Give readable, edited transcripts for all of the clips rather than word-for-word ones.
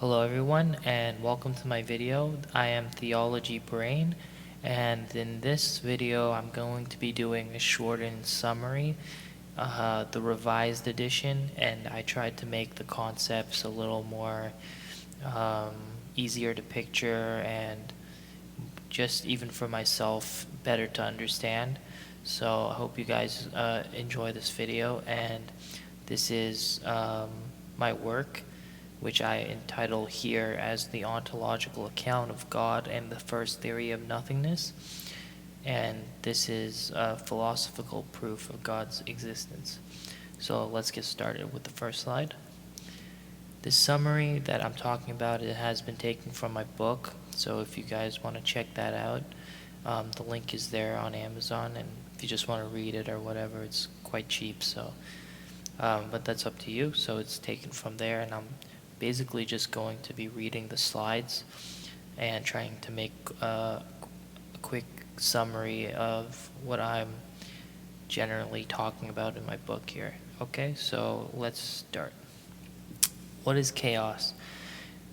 Hello everyone and welcome to my video. I am Theology Brain, and in this video I'm going to be doing a shortened summary, the revised edition, and I tried to make the concepts a little more um, easier to picture and just even for myself better to understand. So I hope you guys enjoy this video, and this is my work, which I entitle here as the ontological account of God and the first theory of nothingness. And this is a philosophical proof of God's existence. So let's get started with the first slide. This summary that I'm talking about, it has been taken from my book. So if you guys want to check that out, the link is there on Amazon. And if you just want to read it or whatever, it's quite cheap. So, but that's up to you. So it's taken from there, and I'm basically just going to be reading the slides and trying to make a quick summary of what I'm generally talking about in my book here. Okay, so let's start. What is chaos?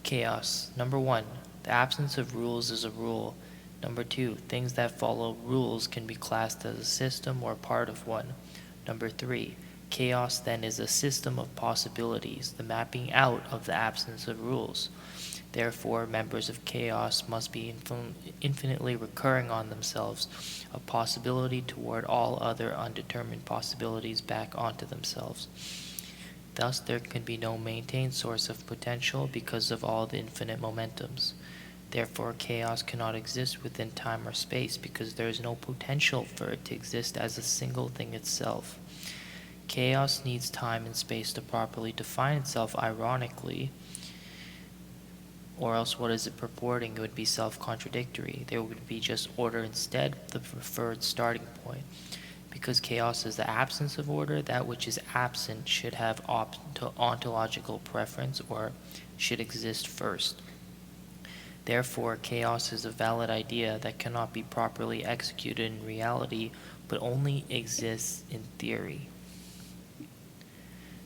Chaos. Number 1, the absence of rules is a rule. Number 2, things that follow rules can be classed as a system or part of one. Number 3, chaos then is a system of possibilities, the mapping out of the absence of rules. Therefore, members of chaos must be infinitely recurring on themselves, a possibility toward all other undetermined possibilities back onto themselves. Thus, there can be no maintained source of potential because of all the infinite momentums. Therefore, chaos cannot exist within time or space because there is no potential for it to exist as a single thing itself. Chaos needs time and space to properly define itself ironically, or else what is it purporting? It would be self-contradictory. There would be just order instead, the preferred starting point. Because chaos is the absence of order, that which is absent should have ontological preference or should exist first. Therefore, chaos is a valid idea that cannot be properly executed in reality, but only exists in theory.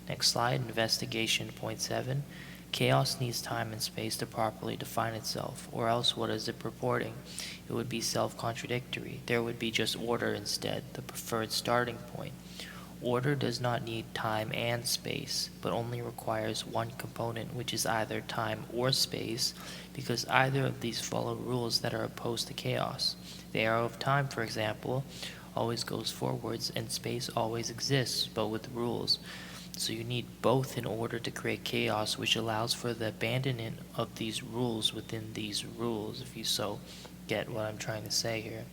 Next slide, investigation point 7. Chaos needs time and space to properly define itself, or else what is it purporting? It would be self-contradictory. There would be just order instead, the preferred starting point. Order does not need time and space, but only requires one component, which is either time or space, because either of these follow rules that are opposed to chaos. The arrow of time, for example, always goes forwards, and space always exists, but with rules. So you need both in order to create chaos, which allows for the abandonment of these rules within these rules, if you so get what I'm trying to say here.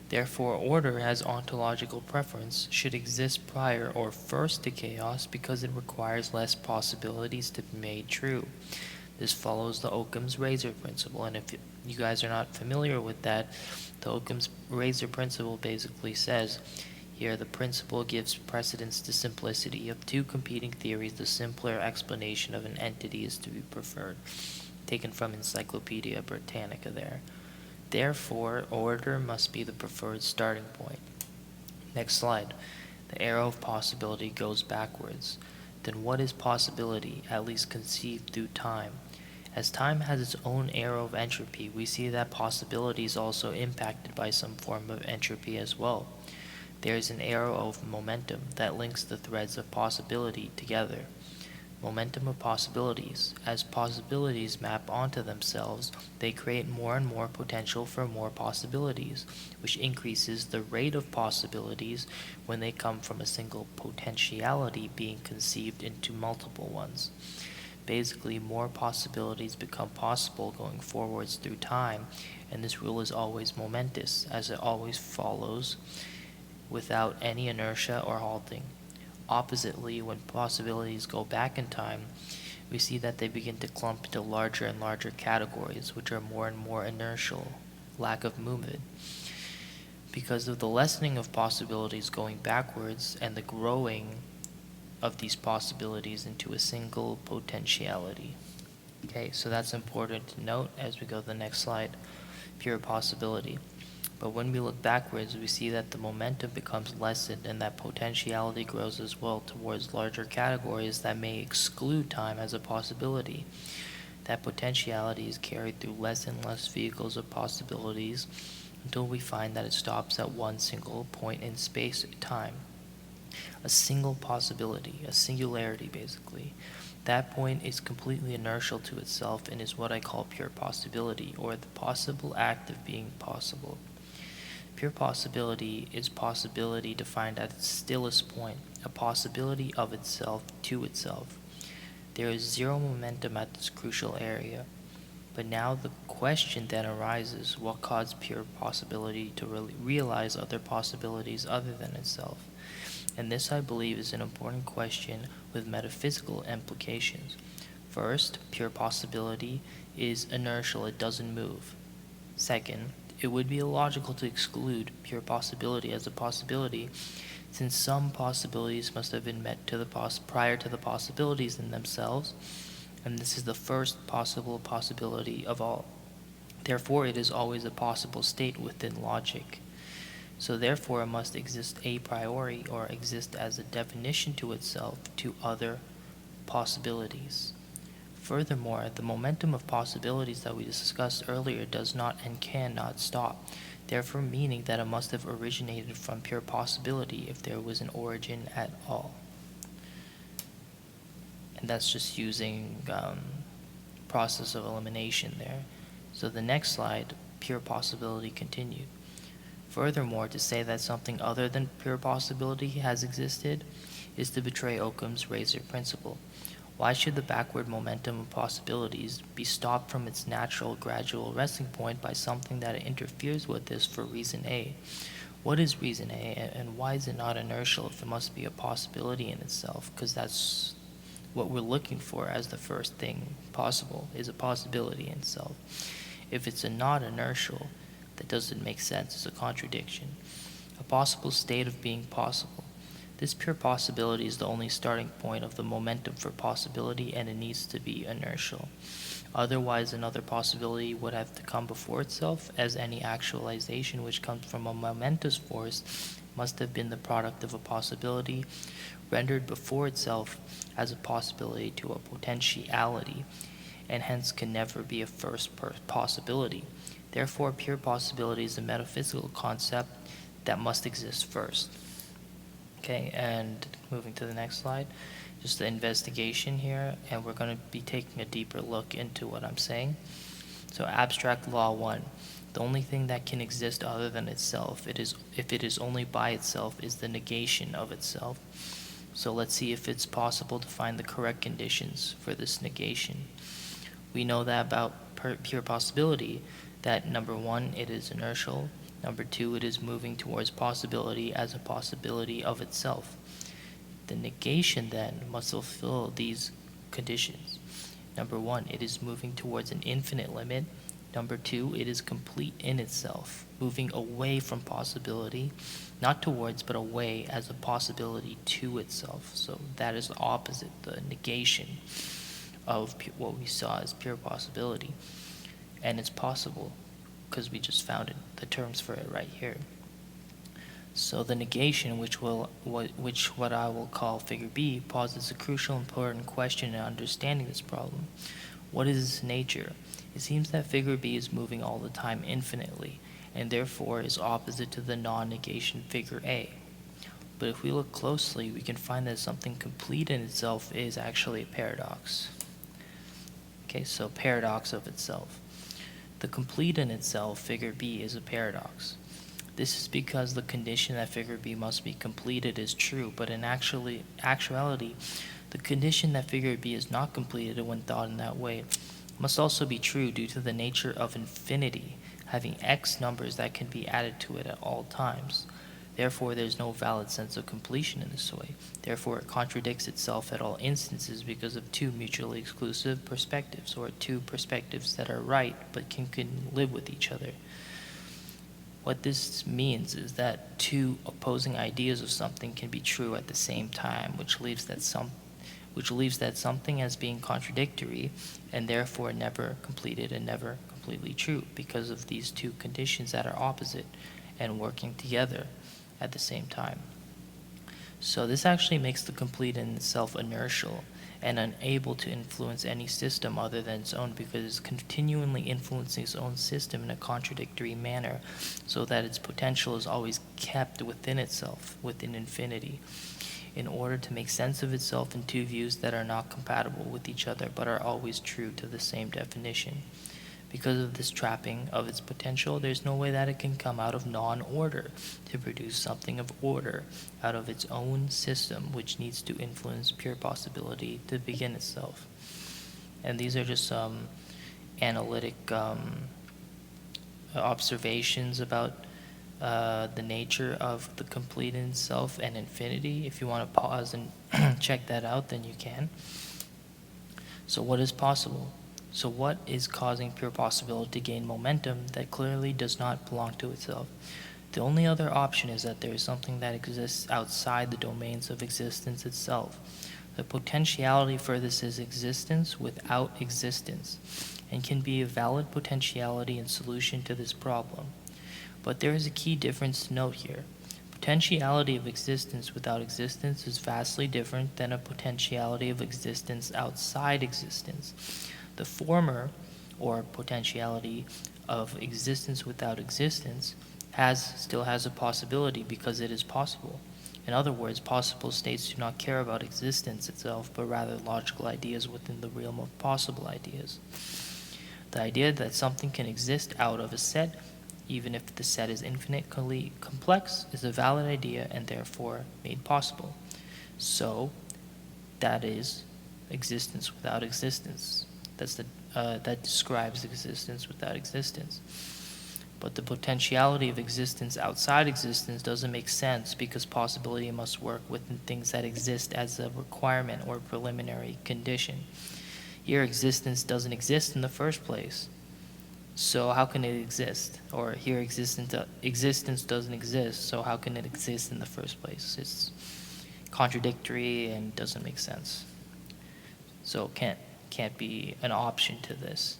Therefore, order as ontological preference should exist prior or first to chaos because it requires less possibilities to be made true. This follows the Occam's razor principle, and if you guys are not familiar with that, the Occam's razor principle basically says, here, the principle gives precedence to simplicity. Of two competing theories, the simpler explanation of an entity is to be preferred. Taken from Encyclopedia Britannica there. Therefore, order must be the preferred starting point. Next slide. The arrow of possibility goes backwards. Then what is possibility, at least conceived through time? As time has its own arrow of entropy, we see that possibility is also impacted by some form of entropy as well. There is an arrow of momentum that links the threads of possibility together. Momentum of possibilities. As possibilities map onto themselves, they create more and more potential for more possibilities, which increases the rate of possibilities when they come from a single potentiality being conceived into multiple ones. Basically, more possibilities become possible going forwards through time, and this rule is always momentous, as it always follows without any inertia or halting. Oppositely, when possibilities go back in time, we see that they begin to clump into larger and larger categories, which are more and more inertial, lack of movement. Because of the lessening of possibilities going backwards and the growing of these possibilities into a single potentiality. Okay, so that's important to note as we go to the next slide. Pure possibility. But when we look backwards, we see that the momentum becomes lessened and that potentiality grows as well towards larger categories that may exclude time as a possibility. that potentiality is carried through less and less vehicles of possibilities until we find that it stops at one single point in space-time. A single possibility, a singularity basically. That point is completely inertial to itself and is what I call pure possibility, or the possible act of being possible. Pure possibility is possibility defined at its stillest point, a possibility of itself to itself. There is zero momentum at this crucial area. But now the question then arises, what caused pure possibility to realize other possibilities other than itself? And this, I believe, is an important question with metaphysical implications. First, pure possibility is inertial, it doesn't move. Second, it would be illogical to exclude pure possibility as a possibility, since some possibilities must have been met prior to the possibilities in themselves, and this is the first possible possibility of all. Therefore, it is always a possible state within logic. So therefore, it must exist a priori, or exist as a definition to itself to other possibilities. Furthermore, the momentum of possibilities that we discussed earlier does not and cannot stop, therefore meaning that it must have originated from pure possibility if there was an origin at all. And that's just using process of elimination there. So the next slide, pure possibility continued. Furthermore, to say that something other than pure possibility has existed is to betray Occam's razor principle. Why should the backward momentum of possibilities be stopped from its natural gradual resting point by something that interferes with this for reason A? What is reason A, and why is it not inertial if it must be a possibility in itself? Because that's what we're looking for as the first thing possible, is a possibility in itself. If it's a not inertial, that doesn't make sense, it's a contradiction. A possible state of being possible. This pure possibility is the only starting point of the momentum for possibility, and it needs to be inertial. Otherwise, another possibility would have to come before itself, as any actualization which comes from a momentous force must have been the product of a possibility rendered before itself as a possibility to a potentiality, and hence can never be a first possibility. Therefore, pure possibility is a metaphysical concept that must exist first. Okay, and moving to the next slide, just the investigation here, and we're going to be taking a deeper look into what I'm saying. So abstract law 1, the only thing that can exist other than itself, if it is only by itself, is the negation of itself. So let's see if it's possible to find the correct conditions for this negation. We know that about pure possibility, that number 1, it is inertial. Number 2, it is moving towards possibility as a possibility of itself. The negation then must fulfill these conditions. Number 1, it is moving towards an infinite limit. Number 2, it is complete in itself, moving away from possibility, not towards, but away as a possibility to itself. So that is the opposite, the negation of what we saw as pure possibility. And it's possible because we just found it, the terms for it right here. So the negation, which what I will call figure B, posits a crucial important question in understanding this problem. What is its nature? It seems that figure B is moving all the time infinitely, and therefore is opposite to the non-negation figure A. But if we look closely, we can find that something complete in itself is actually a paradox. Okay, so paradox of itself. The complete in itself, figure B, is a paradox. This is because the condition that figure B must be completed is true, but in actuality, the condition that figure B is not completed when thought in that way must also be true due to the nature of infinity, having x numbers that can be added to it at all times. Therefore, there is no valid sense of completion in this way. Therefore, it contradicts itself at all instances because of two mutually exclusive perspectives, or two perspectives that are right but can live with each other. What this means is that two opposing ideas of something can be true at the same time, which leaves that something as being contradictory and therefore never completed and never completely true because of these two conditions that are opposite and working together at the same time. So this actually makes the complete in itself inertial, and unable to influence any system other than its own, because it's continually influencing its own system in a contradictory manner, so that its potential is always kept within itself, within infinity, in order to make sense of itself in two views that are not compatible with each other but are always true to the same definition. Because of this trapping of its potential, there's no way that it can come out of non-order to produce something of order out of its own system, which needs to influence pure possibility to begin itself. And these are just some analytic observations about the nature of the complete in itself and infinity. If you want to pause and check that out, then you can. So what is possible? So what is causing pure possibility to gain momentum that clearly does not belong to itself? The only other option is that there is something that exists outside the domains of existence itself. The potentiality for this is existence without existence, and can be a valid potentiality in solution to this problem. But there is a key difference to note here. Potentiality of existence without existence is vastly different than a potentiality of existence outside existence. The former, or potentiality of existence without existence, still has a possibility because it is possible. In other words, possible states do not care about existence itself, but rather logical ideas within the realm of possible ideas. The idea that something can exist out of a set, even if the set is infinitely complex, is a valid idea and therefore made possible. So, that is existence without existence. That describes existence without existence. But the potentiality of existence outside existence doesn't make sense, because possibility must work within things that exist as a requirement or preliminary condition. Here, existence doesn't exist in the first place. So how can it exist? Or here, existence doesn't exist, so how can it exist in the first place? It's contradictory and doesn't make sense. So can't be an option to this.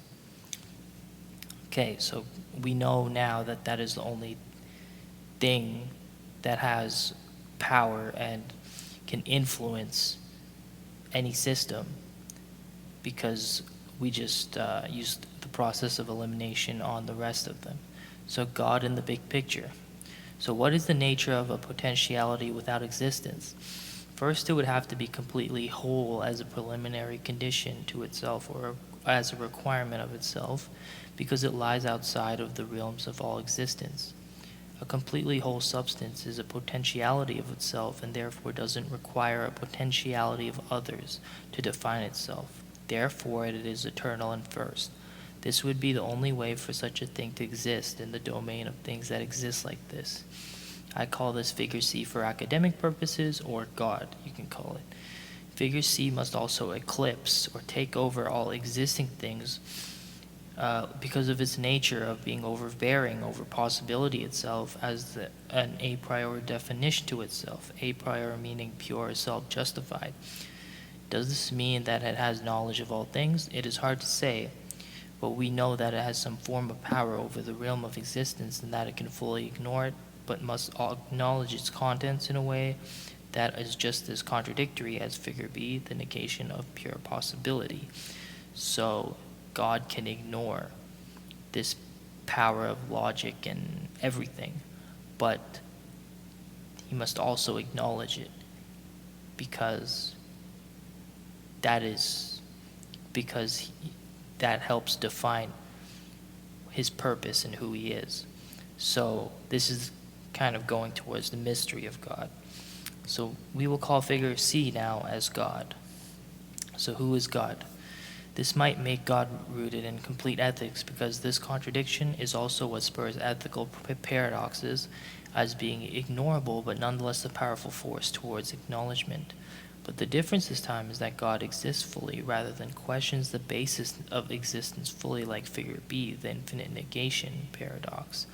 Okay, so we know now that that is the only thing that has power and can influence any system, because we just used the process of elimination on the rest of them. So God in the big picture. So what is the nature of a potentiality without existence? First, it would have to be completely whole as a preliminary condition to itself, or as a requirement of itself, because it lies outside of the realms of all existence. A completely whole substance is a potentiality of itself, and therefore doesn't require a potentiality of others to define itself. Therefore, it is eternal and first. This would be the only way for such a thing to exist in the domain of things that exist like this. I call this figure C for academic purposes, or God, you can call it. Figure C must also eclipse or take over all existing things because of its nature of being overbearing over possibility itself as an a priori definition to itself, a priori meaning pure, self-justified. Does this mean that it has knowledge of all things? It is hard to say, but we know that it has some form of power over the realm of existence, and that it can fully ignore it, but must acknowledge its contents in a way that is just as contradictory as figure B, the negation of pure possibility. So God can ignore this power of logic and everything, but he must also acknowledge it, because that helps define his purpose and who he is. So this is kind of going towards the mystery of God. So we will call figure C now as God. So who is God? This might make God rooted in complete ethics, because this contradiction is also what spurs ethical paradoxes as being ignorable, but nonetheless a powerful force towards acknowledgement. But the difference this time is that God exists fully, rather than questions the basis of existence fully, like figure B, the infinite negation paradox.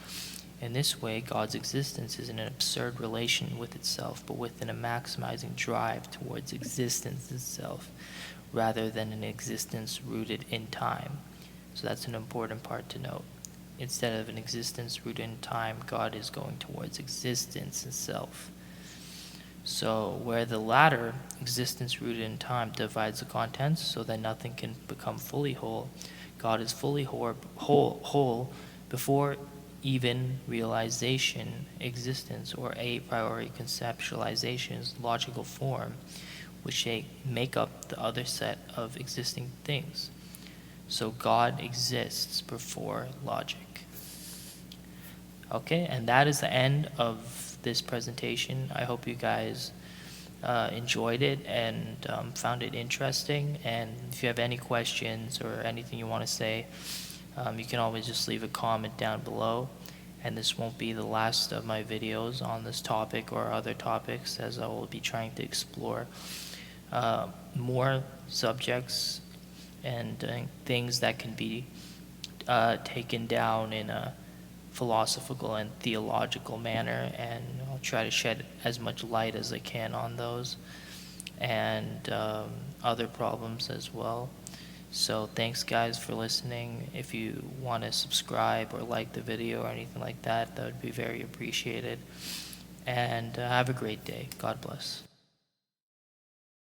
In this way, God's existence is in an absurd relation with itself, but within a maximizing drive towards existence itself, rather than an existence rooted in time. So that's an important part to note. Instead of an existence rooted in time, God is going towards existence itself. So where the latter, existence rooted in time, divides the contents so that nothing can become fully whole, God is fully whole before even realization, existence, or a priori conceptualization's logical form, which they make up the other set of existing things. So God exists before logic. Okay, and that is the end of this presentation. I hope you guys enjoyed it and found it interesting. And if you have any questions or anything you want to say, you can always just leave a comment down below. And this won't be the last of my videos on this topic or other topics, as I will be trying to explore more subjects and things that can be taken down in a philosophical and theological manner, and I'll try to shed as much light as I can on those and other problems as well. So thanks guys for listening. If you want to subscribe or like the video or anything like that, that would be very appreciated. And have a great day. God bless.